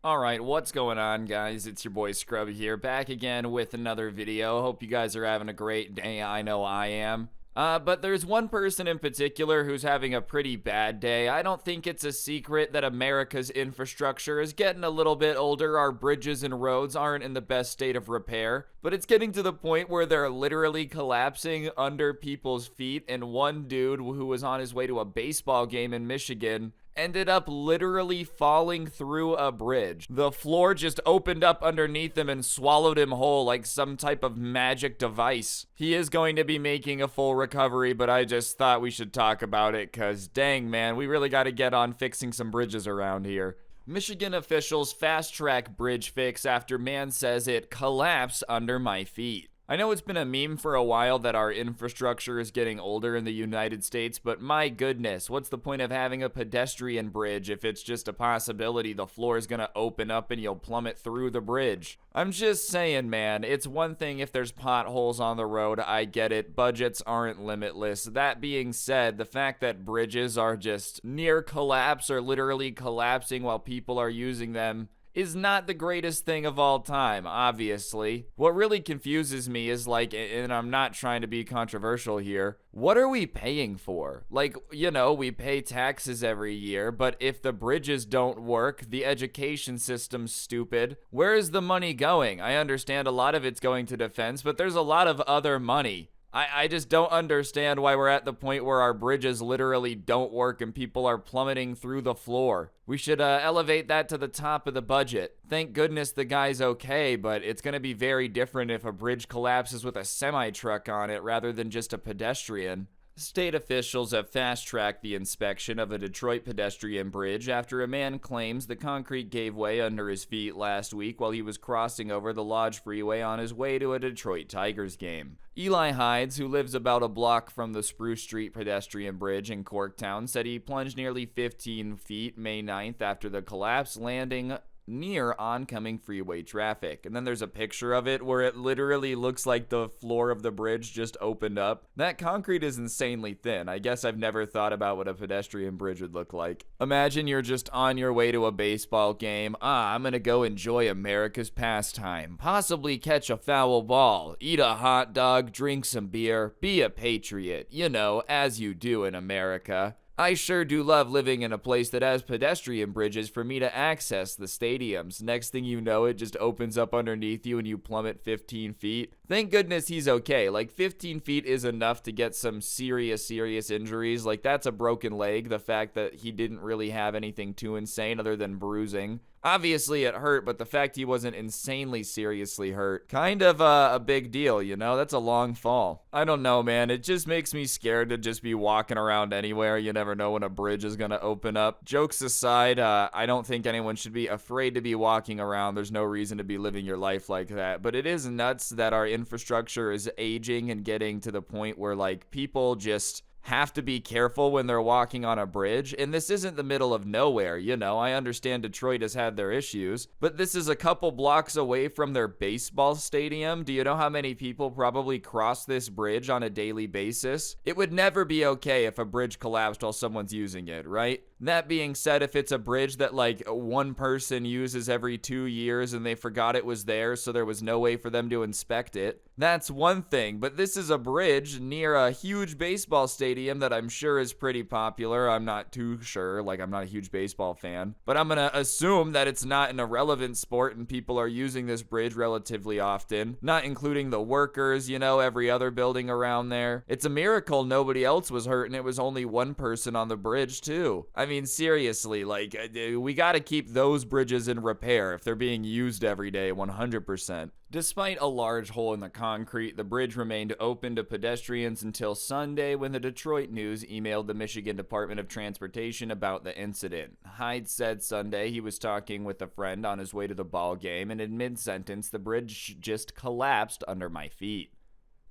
Alright, what's going on, guys? It's your boy Scrubae here, back again with another video. Hope you guys are having a great day. I know I am. But there's one person in particular who's having a pretty bad day. I don't think it's a secret that America's infrastructure is getting a little bit older. Our bridges and roads aren't in the best state of repair, but it's getting to the point where they're literally collapsing under people's feet, and one dude who was on his way to a baseball game in Michigan ended up literally falling through a bridge. The floor just opened up underneath him and swallowed him whole like some type of magic device. He is going to be making a full recovery, but I just thought we should talk about it because dang man, we really got to get on fixing some bridges around here. Michigan officials fast-track bridge fix after man says it collapsed under my feet. I know it's been a meme for a while that our infrastructure is getting older in the United States, but my goodness, what's the point of having a pedestrian bridge if it's just a possibility the floor is gonna open up and you'll plummet through the bridge? I'm just saying, man, it's one thing if there's potholes on the road, I get it, budgets aren't limitless. That being said, the fact that bridges are just near collapse or literally collapsing while people are using them is not the greatest thing of all time, obviously. What really confuses me is like, and I'm not trying to be controversial here, what are we paying for? Like, you know, we pay taxes every year, but if the bridges don't work, the education system's stupid. Where is the money going? I understand a lot of it's going to defense, but there's a lot of other money. I just don't understand why we're at the point where our bridges literally don't work and people are plummeting through the floor. We should elevate that to the top of the budget. Thank goodness the guy's okay, but it's going to be very different if a bridge collapses with a semi-truck on it rather than just a pedestrian. State officials have fast-tracked the inspection of a Detroit pedestrian bridge after a man claims the concrete gave way under his feet last week while he was crossing over the Lodge Freeway on his way to a Detroit Tigers game. Eli Heitz, who lives about a block from the Spruce Street pedestrian bridge in Corktown, said he plunged nearly 15 feet May 9th after the collapse, landing near oncoming freeway traffic. And then there's a picture of it where it literally looks like the floor of the bridge just opened up. That concrete is insanely thin. I guess I've never thought about what a pedestrian bridge would look like. Imagine you're just on your way to a baseball game. I'm gonna go enjoy America's pastime. Possibly catch a foul ball, eat a hot dog, drink some beer, be a patriot. You know, as you do in America. I sure do love living in a place that has pedestrian bridges for me to access the stadiums. Next thing you know, it just opens up underneath you and you plummet 15 feet. Thank goodness he's okay. Like 15 feet is enough to get some serious injuries. Like that's a broken leg. The fact that he didn't really have anything too insane other than bruising. Obviously it hurt, but the fact he wasn't insanely seriously hurt, kind of a big deal, you know? That's a long fall. I don't know, man. It just makes me scared to just be walking around anywhere. You never know when a bridge is gonna open up. Jokes aside, I don't think anyone should be afraid to be walking around. There's no reason to be living your life like that. But it is nuts that our infrastructure is aging and getting to the point where, like, people just have to be careful when they're walking on a bridge. And this isn't the middle of nowhere, you know. I understand Detroit has had their issues, but this is a couple blocks away from their baseball stadium. Do you know how many people probably cross this bridge on a daily basis? It would never be okay if a bridge collapsed while someone's using it, right? That being said, if it's a bridge that like one person uses every 2 years and they forgot it was there, so there was no way for them to inspect it, that's one thing. But this is a bridge near a huge baseball stadium that I'm sure is pretty popular. I'm not too sure, like I'm not a huge baseball fan, but I'm gonna assume that it's not an irrelevant sport and people are using this bridge relatively often, not including the workers, you know, every other building around there. It's a miracle nobody else was hurt and it was only one person on the bridge too. I mean, seriously, like, we gotta keep those bridges in repair if they're being used every day, 100%. Despite a large hole in the concrete, the bridge remained open to pedestrians until Sunday when the Detroit News emailed the Michigan Department of Transportation about the incident. Hyde said Sunday he was talking with a friend on his way to the ball game, and in mid-sentence, the bridge just collapsed under my feet.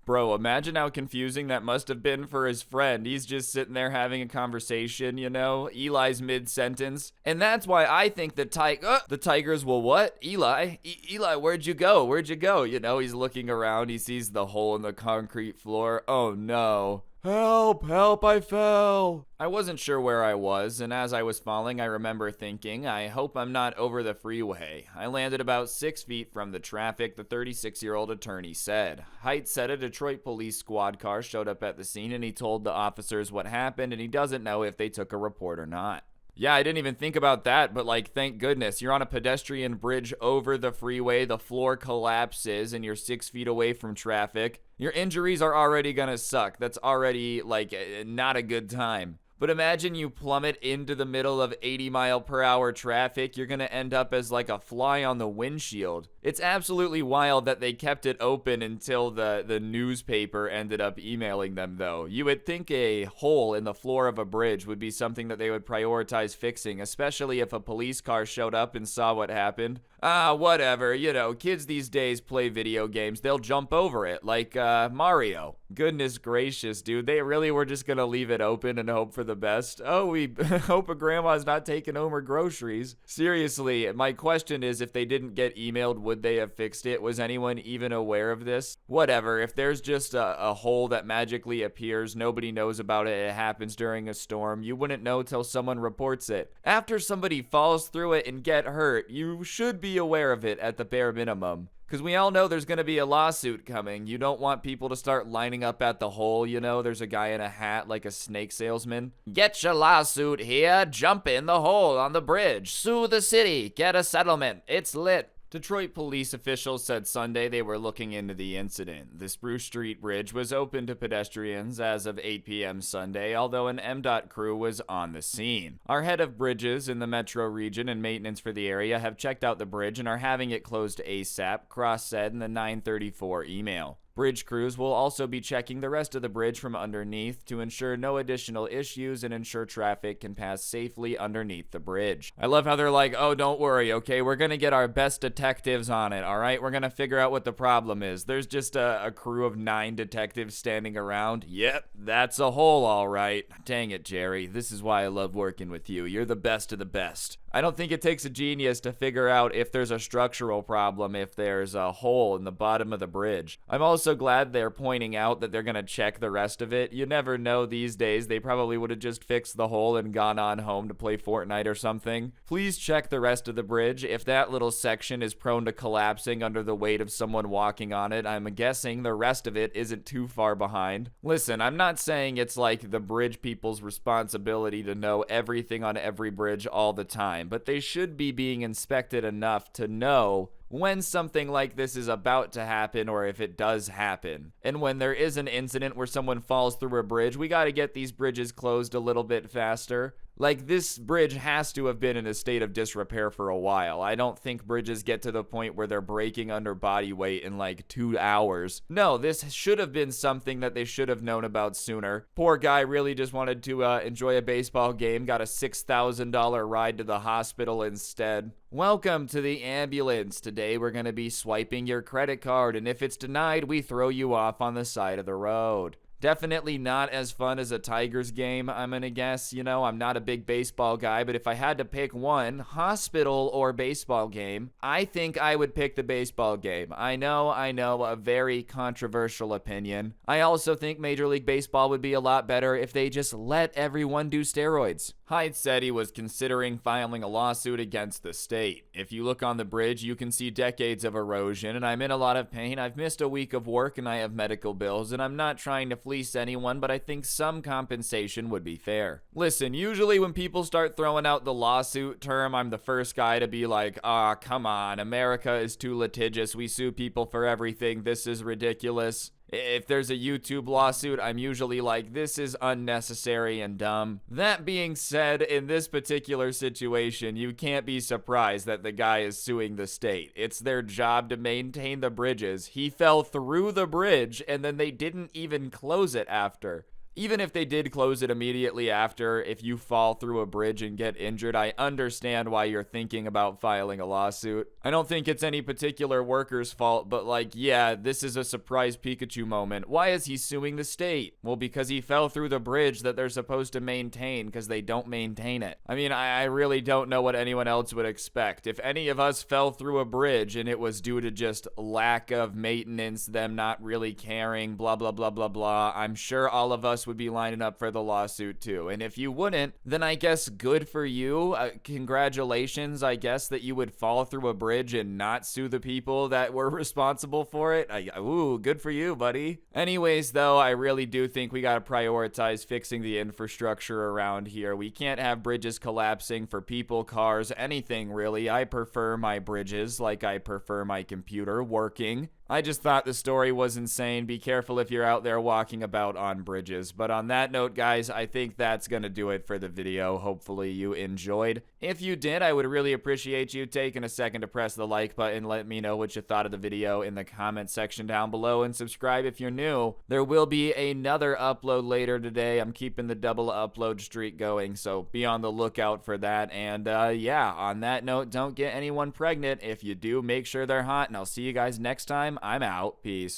Bro, imagine how confusing that must have been for his friend. He's just sitting there having a conversation, you know? Eli's mid-sentence. And that's why I think the Tigers will what? Eli? Eli, where'd you go? Where'd you go? You know, he's looking around. He sees the hole in the concrete floor. Oh, no. Help, help, I fell. I wasn't sure where I was, and as I was falling, I remember thinking, I hope I'm not over the freeway. I landed about 6 feet from the traffic, the 36-year-old attorney said. Heitz said a Detroit police squad car showed up at the scene, and he told the officers what happened, and he doesn't know if they took a report or not. Yeah, I didn't even think about that, but like, thank goodness. You're on a pedestrian bridge over the freeway, the floor collapses, and you're 6 feet away from traffic. Your injuries are already gonna suck. That's already, like, not a good time. But imagine you plummet into the middle of 80-mile-per-hour traffic. You're going to end up as like a fly on the windshield. It's absolutely wild that they kept it open until the newspaper ended up emailing them, though. You would think a hole in the floor of a bridge would be something that they would prioritize fixing, especially if a police car showed up and saw what happened. Whatever, you know, kids these days play video games. They'll jump over it, like Mario. Goodness gracious, dude. They really were just gonna leave it open and hope for the best. Oh, we hope a grandma's not taking home her groceries. Seriously, my question is, if they didn't get emailed, would they have fixed it? Was anyone even aware of this? Whatever, if there's just a hole that magically appears, nobody knows about it, it happens during a storm, you wouldn't know till someone reports it. After somebody falls through it and get hurt, you should be aware of it at the bare minimum. Because we all know there's going to be a lawsuit coming. You don't want people to start lining up at the hole, you know? There's a guy in a hat like a snake salesman. Get your lawsuit here. Jump in the hole on the bridge. Sue the city. Get a settlement. It's lit. Detroit police officials said Sunday they were looking into the incident. The Spruce Street Bridge was open to pedestrians as of 8 p.m. Sunday, although an MDOT crew was on the scene. Our head of bridges in the metro region and maintenance for the area have checked out the bridge and are having it closed ASAP, Cross said in the 9:34 email. Bridge crews will also be checking the rest of the bridge from underneath to ensure no additional issues and ensure traffic can pass safely underneath the bridge. I love how they're like, oh, don't worry, okay? We're gonna get our best detectives on it, all right? We're gonna figure out what the problem is. There's just a crew of 9 detectives standing around. Yep, that's a hole, all right. Dang it, Jerry. This is why I love working with you. You're the best of the best. I don't think it takes a genius to figure out if there's a structural problem, if there's a hole in the bottom of the bridge. I'm also glad they're pointing out that they're going to check the rest of it. You never know these days. They probably would have just fixed the hole and gone on home to play Fortnite or something. Please check the rest of the bridge. If that little section is prone to collapsing under the weight of someone walking on it, I'm guessing the rest of it isn't too far behind. Listen, I'm not saying it's like the bridge people's responsibility to know everything on every bridge all the time, but they should be being inspected enough to know when something like this is about to happen or if it does happen. And when there is an incident where someone falls through a bridge, we got to get these bridges closed a little bit faster. Like, this bridge has to have been in a state of disrepair for a while. I don't think bridges get to the point where they're breaking under body weight in like 2 hours. No, this should have been something that they should have known about sooner. Poor guy really just wanted to enjoy a baseball game, got a $6,000 ride to the hospital instead. Welcome to the ambulance. Today we're going to be swiping your credit card, and if it's denied, we throw you off on the side of the road. Definitely not as fun as a Tigers game, I'm gonna guess. You know, I'm not a big baseball guy, but if I had to pick one, hospital or baseball game, I think I would pick the baseball game. I know, a very controversial opinion. I also think Major League Baseball would be a lot better if they just let everyone do steroids. Heitz said he was considering filing a lawsuit against the state. If you look on the bridge, you can see decades of erosion, and I'm in a lot of pain. I've missed a week of work, and I have medical bills, and I'm not trying to fleece anyone, but I think some compensation would be fair. Listen, usually when people start throwing out the lawsuit term, I'm the first guy to be like, come on, America is too litigious. We sue people for everything. This is ridiculous. If there's a YouTube lawsuit, I'm usually like, this is unnecessary and dumb. That being said, in this particular situation, you can't be surprised that the guy is suing the state. It's their job to maintain the bridges. He fell through the bridge, and then they didn't even close it after. Even if they did close it immediately after, if you fall through a bridge and get injured, I understand why you're thinking about filing a lawsuit. I don't think it's any particular worker's fault, but like, yeah, this is a surprise Pikachu moment. Why is he suing the state? Well, because he fell through the bridge that they're supposed to maintain because they don't maintain it. I mean, I really don't know what anyone else would expect. If any of us fell through a bridge and it was due to just lack of maintenance, them not really caring, blah, blah, blah, blah, blah, I'm sure all of us would be lining up for the lawsuit too. And if you wouldn't, then I guess good for you. Congratulations, I guess, that you would fall through a bridge and not sue the people that were responsible for it. Ooh, good for you, buddy. Anyways, though, I really do think we gotta prioritize fixing the infrastructure around here. We can't have bridges collapsing for people, cars, anything really. I prefer my bridges like I prefer my computer working. I just thought the story was insane. Be careful if you're out there walking about on bridges. But on that note, guys, I think that's gonna do it for the video. Hopefully you enjoyed. If you did, I would really appreciate you taking a second to press the like button. Let me know what you thought of the video in the comment section down below, and subscribe if you're new. There will be another upload later today. I'm keeping the double upload streak going, so be on the lookout for that. And yeah, on that note, don't get anyone pregnant. If you do, make sure they're hot, and I'll see you guys next time. I'm out. Peace.